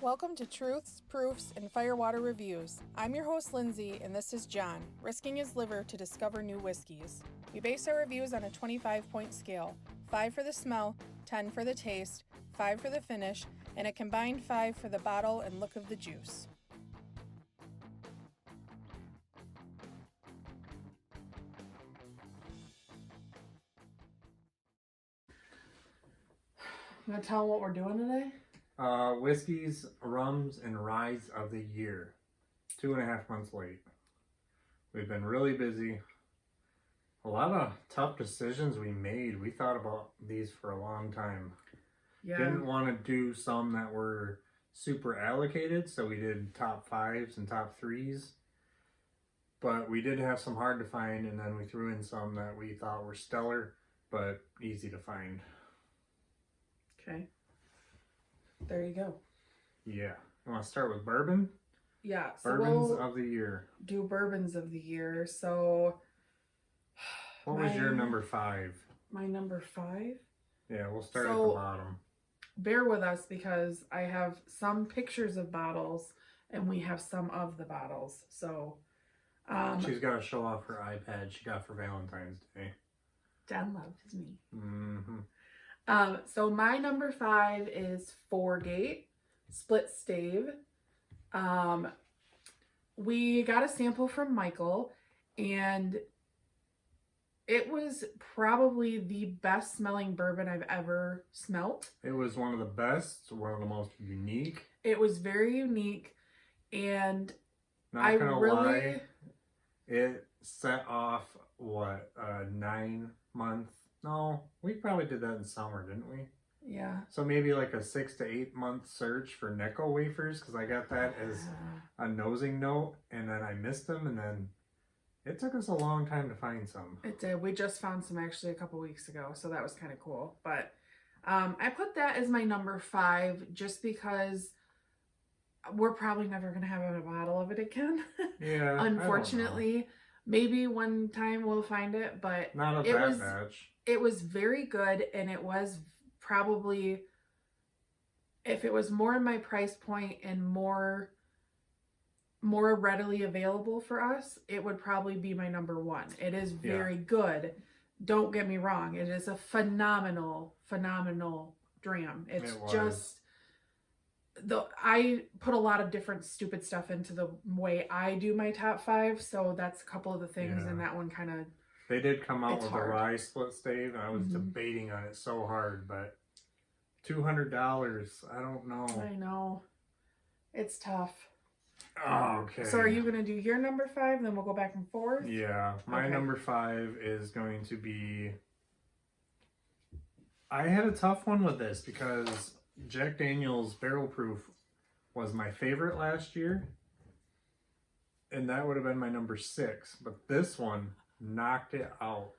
Welcome to Truths, Proofs, and Firewater Reviews. I'm your host, Lindsay, and this is John, risking his liver to discover new whiskeys. We base our reviews on a 25-point scale, 5 for the smell, 10 for the taste, 5 for the finish, and a combined 5 for the bottle and look of the juice. You want to tell them what we're doing today? Whiskeys, rums, and ryes of the year. 2.5 months late. We've been really busy. A lot of tough decisions we made. We thought about these for a long time. Yeah. Didn't want to do some that were super allocated, so we did top 5s and top 3s. But we did have some hard to find, and then we threw in some that we thought were stellar, but easy to find. Okay. There you go. Yeah. You want to start with bourbon? Yeah. So Bourbons of the year. do bourbons of the year. So What was your number 5? My number 5? Yeah, we'll start at the bottom. Bear with us because I have some pictures of bottles and we have some of the bottles. So she's got to show off her iPad she got for Valentine's Day. John loves me. Mm-hmm. So my number 5 is 4-Gate Split Stave. We got a sample from Michael, and it was probably the best smelling bourbon I've ever smelt. It was one of the best, one of the most unique. It was very unique, and Not gonna lie, it set off, what, 9-month? No, we probably did that in summer, didn't we? Yeah. So maybe like a 6 to 8 month search for nickel wafers, because I got that as a nosing note, and then I missed them, and then it took us a long time to find some. It did. We just found some actually a couple weeks ago, so that was kind of cool. But I put that as my number 5 just because we're probably never going to have a bottle of it again. Yeah. Unfortunately. Maybe one time we'll find it, but not a bad batch. It was very good, and it was probably, if it was more in my price point and more readily available for us, it would probably be my number 1. It is very good. Don't get me wrong. It is a phenomenal dram. It's just, I put a lot of different stupid stuff into the way I do my top 5, so that's a couple of the things, and that one kind of... They did come out with a rye split stave, and I was debating on it so hard, but $200, I don't know. I know. It's tough. Oh, okay. So are you going to do your number 5, then we'll go back and forth? Yeah, my number 5 is going to be... I had a tough one with this because Jack Daniel's Barrel Proof was my favorite last year, and that would have been my number 6, but this one knocked it out.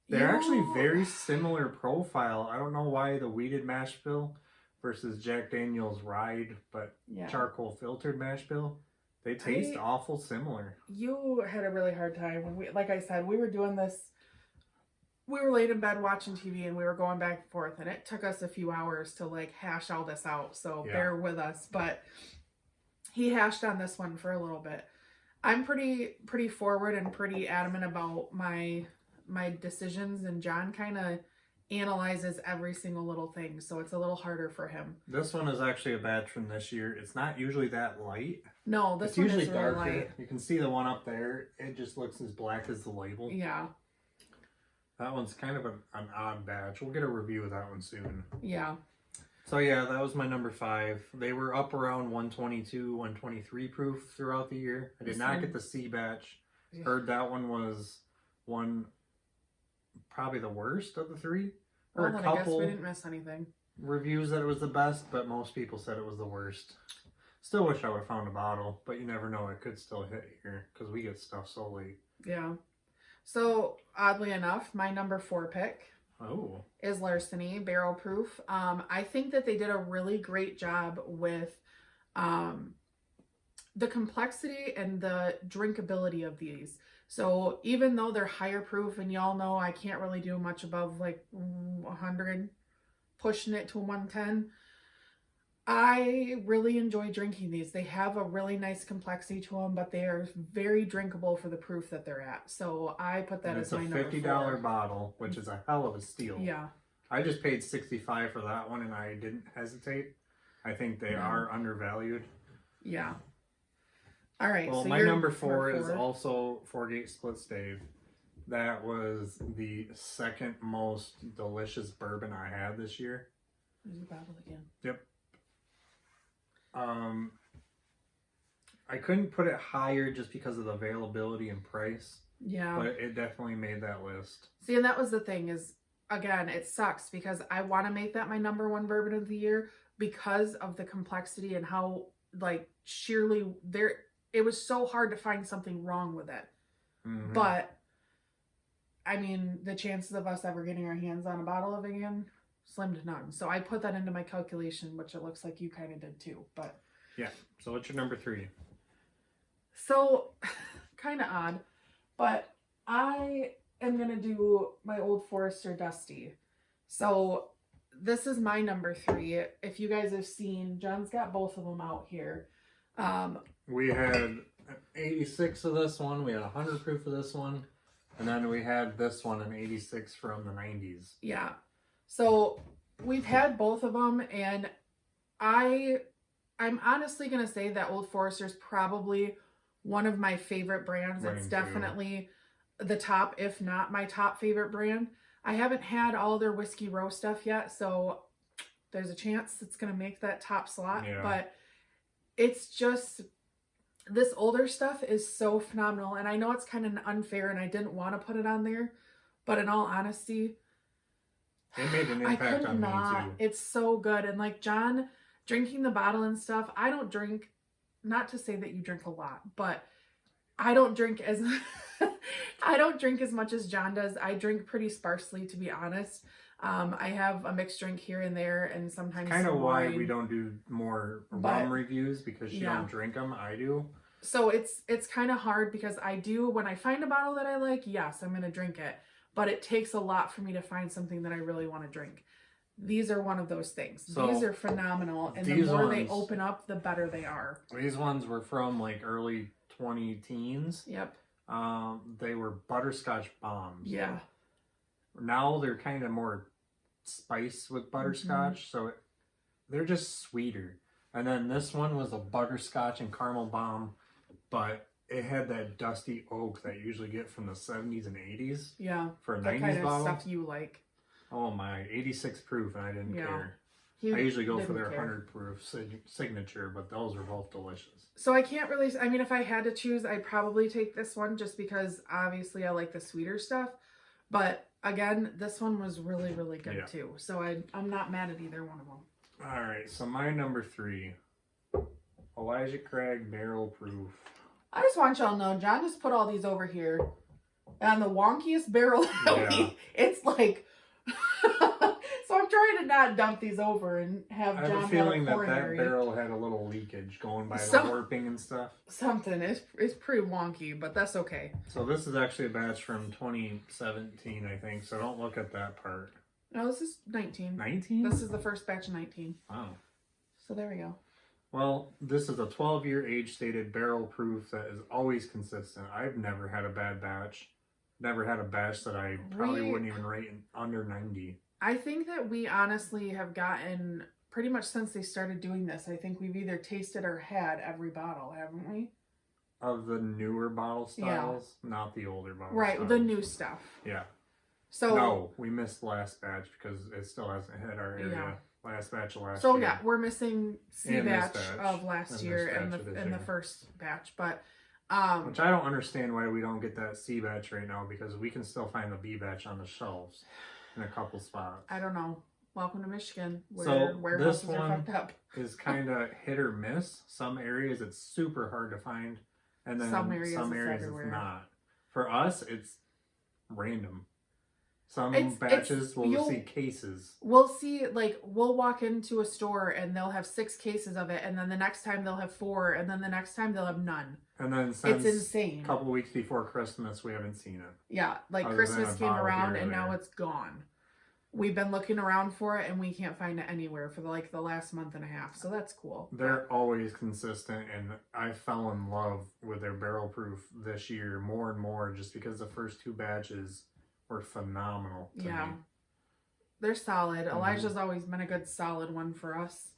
They're actually very similar profile. I don't know why the weeded mash bill versus Jack Daniel's rye but charcoal filtered mash bill, they taste awful similar. You had a really hard time when like I said, we were doing this. We were late in bed watching TV and we were going back and forth, and it took us a few hours to like hash all this out, so bear with us. But he hashed on this one for a little bit. I'm pretty forward and pretty adamant about my decisions, and John kind of analyzes every single little thing, so it's a little harder for him. This one is actually a batch from this year. It's not usually that light. No, this one is really light. You can see the one up there. It just looks as black as the label. Yeah. That one's kind of an odd batch. We'll get a review of that one soon. Yeah. So yeah, that was my number 5. They were up around 122, 123 proof throughout the year. I did not get the C batch. Heard that one was probably the worst of the 3. Well, then I guess we didn't miss anything. Reviews that it was the best, but most people said it was the worst. Still wish I would have found a bottle, but you never know. It could still hit here because we get stuff so late. Yeah. So oddly enough, my number 4 pick is Larceny Barrel Proof. I think that they did a really great job with the complexity and the drinkability of these. So even though they're higher proof, and y'all know I can't really do much above like 100, pushing it to 110, I really enjoy drinking these. They have a really nice complexity to them, but they are very drinkable for the proof that they're at. So I put that And as it's a my number $50 4. bottle, which is a hell of a steal. Yeah. I just paid $65 for that one, and I didn't hesitate. I think they are undervalued. Yeah. All right. Well, so my your number 4 is also 4-gate split stave. That was the second most delicious bourbon I had this year. There's the bottle again. Yep. I couldn't put it higher just because of the availability and price. Yeah. But it definitely made that list. See, and that was the thing is, again, it sucks because I want to make that my number 1 bourbon of the year because of the complexity and how, like, sheerly there, it was so hard to find something wrong with it. Mm-hmm. But, I mean, the chances of us ever getting our hands on a bottle of it again, slim to none. So I put that into my calculation, which it looks like you kind of did too. But yeah. So what's your number 3? So, kind of odd, but I am going to do my Old Forester Dusty. So, this is my number 3. If you guys have seen, John's got both of them out here. We had 86 of this one. We had 100 proof of this one. And then we had this one, an 86 from the 90s. Yeah. So, we've had both of them, and I'm honestly going to say that Old Forester is probably one of my favorite brands. It's definitely the top, if not my top favorite brand. I haven't had all their Whiskey Row stuff yet, so there's a chance it's going to make that top slot. Yeah. But it's just, this older stuff is so phenomenal. And I know it's kind of unfair, and I didn't want to put it on there. But in all honesty, it made an impact on me too. It's so good. And like John, drinking the bottle and stuff, I don't drink, not to say that you drink a lot, but I don't drink as I don't drink as much as John does. I drink pretty sparsely, to be honest. I have a mixed drink here and there, and sometimes kind of why we don't do more rum reviews, because you don't drink them. I do. So it's kind of hard because I do, when I find a bottle that I like, yes, I'm going to drink it. But it takes a lot for me to find something that I really want to drink. These are one of those things. So these are phenomenal, and the more they open up, the better they are. These ones were from like early 20-teens. Yep. They were butterscotch bombs. Yeah. Now they're kind of more spice with butterscotch, so they're just sweeter. And then this one was a butterscotch and caramel bomb, but it had that dusty oak that you usually get from the 70s and 80s. Yeah. For a 90s that kind of bottle. Stuff you like. Oh my, 86 proof, and I didn't care. I usually go for their 100 proof signature, but those are both delicious. So I can't really, I mean, if I had to choose, I'd probably take this one just because obviously I like the sweeter stuff. But again, this one was really, really good too. So I'm not mad at either one of them. All right, so my number 3, Elijah Craig Barrel Proof. I just want y'all to know, John just put all these over here on the wonkiest barrel. It's like... So I'm trying to not dump these over and have John. I have a feeling that barrel had a little leakage going by the warping and stuff. Something. It's pretty wonky, but that's okay. So this is actually a batch from 2017, I think. So don't look at that part. No, this is 19. 19? This is the first batch of 19. Wow. So there we go. Well, this is a 12-year age-stated barrel proof that is always consistent. I've never had a bad batch. Never had a batch that I probably wouldn't even rate under 90. I think that we honestly have gotten, pretty much since they started doing this, I think we've either tasted or had every bottle, haven't we? Of the newer bottle styles, not the older bottle styles. Right, the new stuff. Yeah. So no, we missed last batch because it still hasn't hit our area. Yeah. Last batch of last year. So yeah, we're missing C batch of last year and the first batch, but which I don't understand why we don't get that C batch right now, because we can still find the B batch on the shelves in a couple spots. I don't know. Welcome to Michigan, where warehouses are fucked up. Is kind of hit or miss. Some areas it's super hard to find, and then some areas it's not. For us, it's random. Some batches we'll see cases. We'll see, like, we'll walk into a store and they'll have 6 cases of it, and then the next time they'll have 4, and then the next time they'll have none. And then since it's insane. A couple weeks before Christmas, we haven't seen it. Yeah, like Christmas came around and now it's gone. we've been looking around for it and we can't find it anywhere for the last month and a half. So that's cool. They're always consistent, and I fell in love with their barrel proof this year more and more just because the first 2 batches were phenomenal to me. They're solid. Elijah's always been a good solid one for us.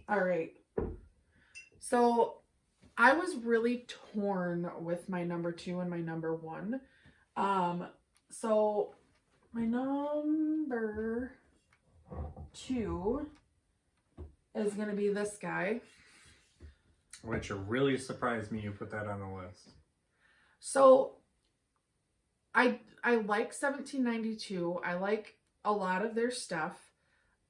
All right. So I was really torn with my number 2 and my number 1. So my number 2 is going to be this guy. Which really surprised me you put that on the list. So I like 1792. I like a lot of their stuff.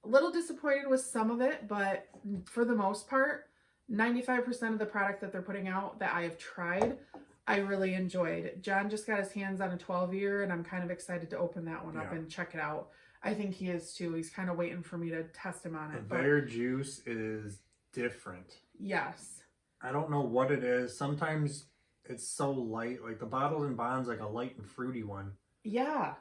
A little disappointed with some of it, but for the most part, 95% of the product that they're putting out that I have tried, I really enjoyed. John just got his hands on a 12-year, and I'm kind of excited to open that one up and check it out. I think he is too. He's kind of waiting for me to test him on it. Their juice is different. Yes. I don't know what it is. Sometimes it's so light. Like the Bottled and Bond's like a light and fruity one. Yeah.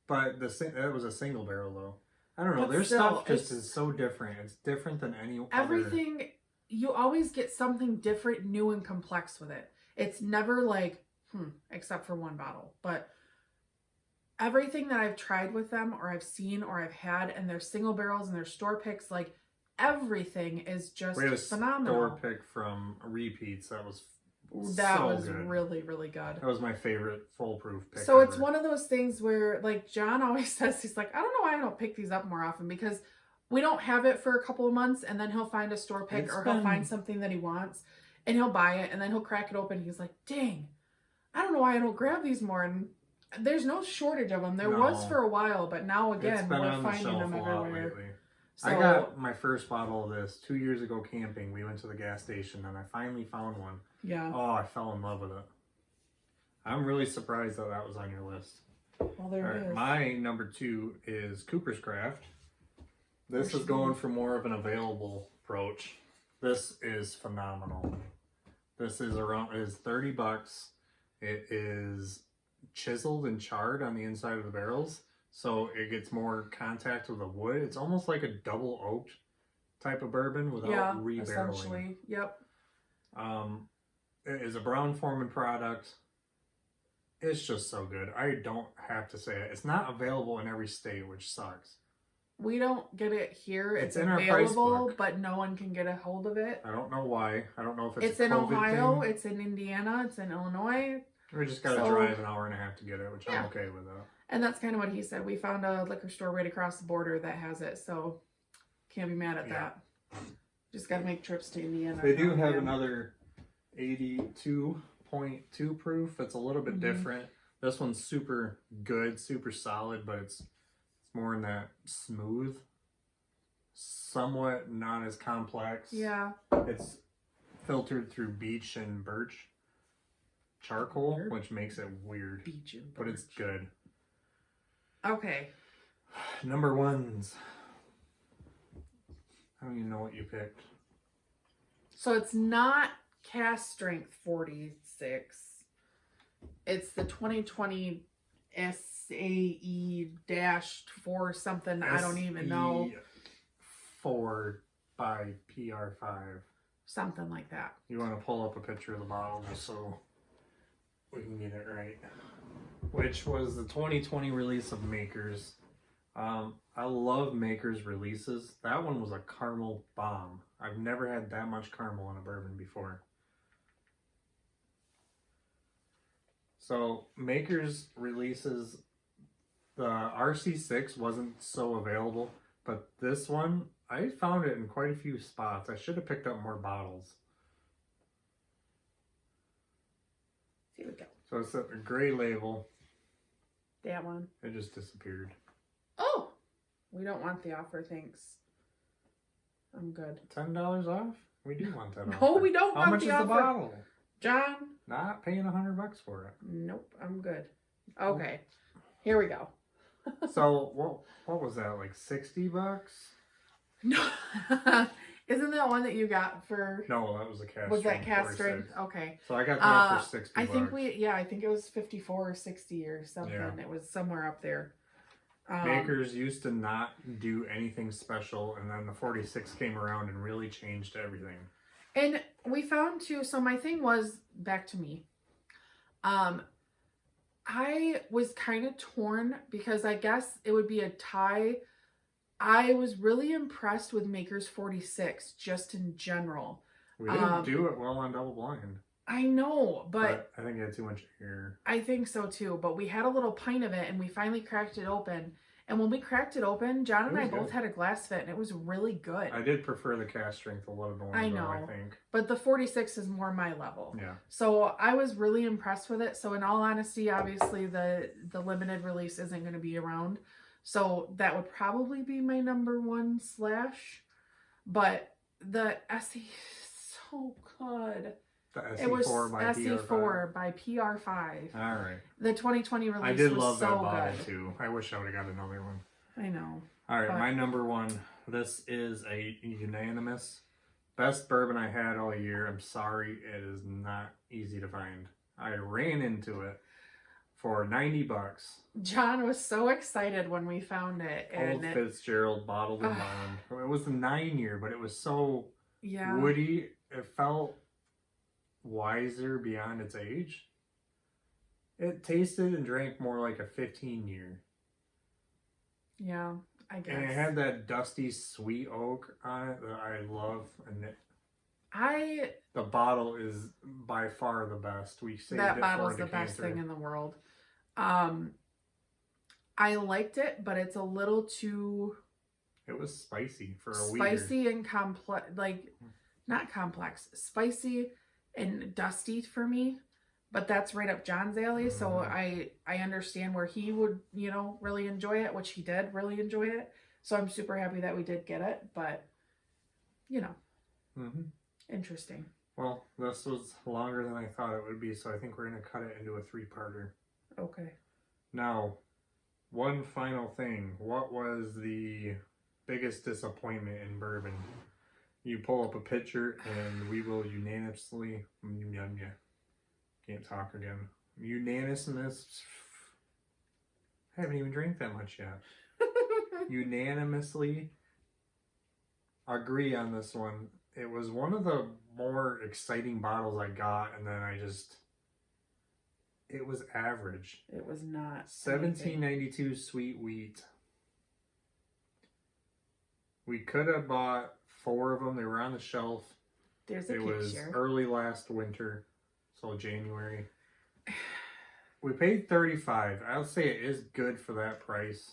But that was a single barrel though. I don't know. But their still, stuff just is so different. It's different than any everything. other. You always get something different, new, and complex with it. It's never like, except for one bottle. But everything that I've tried with them, or I've seen, or I've had, and their single barrels and their store picks, like everything is just phenomenal. Store pick from Repeats that was good. Really, really good. That was my favorite foolproof pick. So it's one of those things where, like, John always says, he's like, I don't know why I don't pick these up more often, because we don't have it for a couple of months, and then he'll find a store pick he'll find something that he wants, and he'll buy it, and then he'll crack it open. He's like, dang, I don't know why I don't grab these more. And there's no shortage of them. There was for a while, but now again, we're finding them everywhere. So, I got my first bottle of this 2 years ago camping. We went to the gas station, and I finally found one. Yeah. Oh, I fell in love with it. I'm really surprised that was on your list. Well, there it is. My number 2 is Cooper's Craft. This is going for more of an available approach. This is phenomenal. This is $30. It is chiseled and charred on the inside of the barrels, so it gets more contact with the wood. It's almost like a double oaked type of bourbon without rebarreling. Essentially. Yep. It is a Brown Forman product. It's just so good. I don't have to say it. It's not available in every state, which sucks. We don't get it here. It's in our price book, but no one can get a hold of it. I don't know why. I don't know if it's in Ohio, it's in Indiana, it's in Illinois. We just got to drive an hour and a half to get it, which I'm okay with that. And that's kind of what he said. We found a liquor store right across the border that has it, so can't be mad at that. Just got to make trips to Indiana. They do have another 82.2 proof. It's a little bit different. This one's super good, super solid, but it's more in that smooth, somewhat not as complex. Yeah. It's filtered through beech and birch charcoal, which makes it weird. Beech and birch. But it's good. Okay. Number 1s. I don't even know what you picked. So it's not cast strength 46. It's the 2020 SAE-4 something. I don't even know. 4 by PR5. Something like that. You want to pull up a picture of the bottle just so we can get it right. Which was the 2020 release of Makers. I love Makers releases. That one was a caramel bomb. I've never had that much caramel in a bourbon before. So Makers releases, the RC6 wasn't so available, but this one, I found it in quite a few spots. I should have picked up more bottles. Here we go. So it's a gray label. That one. It just disappeared. Oh! We don't want the offer, thanks. I'm good. $10 off? We do want that offer. No, we don't want the offer. How much is the bottle? John? Not paying $100 for it. Nope, I'm good. Okay, here we go. So, what was that, like $60? No. Isn't that one that you got for... No, that was a cast Was that cast 46. strength? Okay. So I got that for $60. I think I think it was 54 or 60 or something. Yeah. It was somewhere up there. Makers used to not do anything special, and then the 46 came around and really changed everything. And we found too, so my thing was, back to me. I was kind of torn because I guess it would be a tie. I was really impressed with Maker's 46 just in general. We didn't do it well on Double Blind. I know, but I think it had too much air. I think so too, but we had a little pint of it and we finally cracked it open. And when we cracked it open, John and I both had a glass fit and it was really good. I did prefer the cast strength a little more, I think. But the 46 is more my level. Yeah. So I was really impressed with it. So in all honesty, obviously the limited release isn't going to be around. So that would probably be my number one / But the SE is so good. The SE4 it was by SE4 by PR5. All right. The 2020 release I did was love so that bottle good. too. I wish I would have got another one. I know. All right, my number one. This is a unanimous best bourbon I had all year. I'm sorry, it is not easy to find. I ran into it for $90. John was so excited when we found it. Old Fitzgerald bottled and bond. It was the 9-year, but it was so woody. It felt wiser beyond its age. It tasted and drank more like a 15-year. Yeah, I guess. And it had that dusty sweet oak on it that I love. And the bottle is by far the best. We saved that it bottle's for the best thing in the world. I liked it, but it's a little too. It was spicy for a spicy and complex, like not complex, spicy and dusty for me. But that's right up John's alley, so I understand where he would, really enjoy it, which he did really enjoy it. So I'm super happy that we did get it, but, interesting. Well, this was longer than I thought it would be, so I think we're going to cut it into a 3-parter. Okay. Now, one final thing. What was the biggest disappointment in bourbon? You pull up a picture, and we will unanimously... Can't talk again. Unanimous. I haven't even drank that much yet. Unanimously agree on this one. It was one of the more exciting bottles I got, and then it was average. It was not. 1792 sweet wheat. We could have bought 4 of them. They were on the shelf. There's a picture. It was early last winter. So January. We paid $35. I'll say it is good for that price.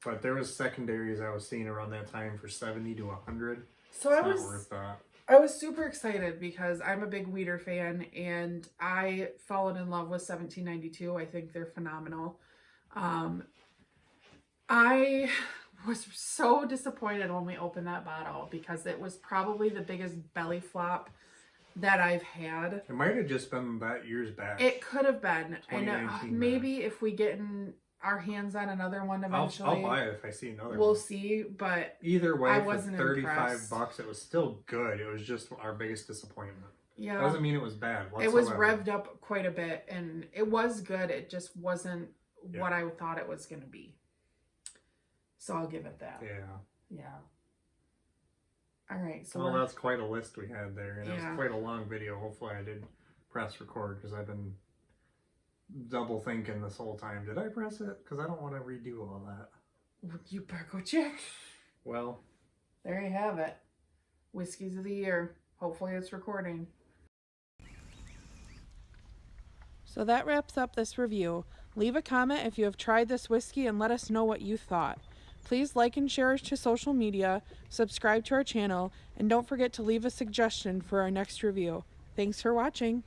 But there was secondaries I was seeing around that time for $70 to $100. So it's not worth that. I was super excited because I'm a big Weeder fan and I fallen in love with 1792. I think they're phenomenal. I was so disappointed when we opened that bottle because it was probably the biggest belly flop that I've had. It might have just been that year's batch. It could have been. And maybe batch. If we get our hands on another one eventually. I'll buy it if I see another one. We'll see, but either way, I for wasn't $35, impressed. it was still good. It was just our biggest disappointment. Yeah. Doesn't mean it was bad whatsoever. It was revved up quite a bit, and it was good. It just wasn't what I thought it was going to be. So I'll give it that. Yeah. All right. So that's quite a list we had there, and it was quite a long video. Hopefully I did press record because I've been double thinking this whole time. Did I press it? Because I don't want to redo all that. You better go check. Well, there you have it. Whiskeys of the year. Hopefully it's recording. So that wraps up this review. Leave a comment if you have tried this whiskey and let us know what you thought. Please like and share us to social media, subscribe to our channel, and don't forget to leave a suggestion for our next review. Thanks for watching.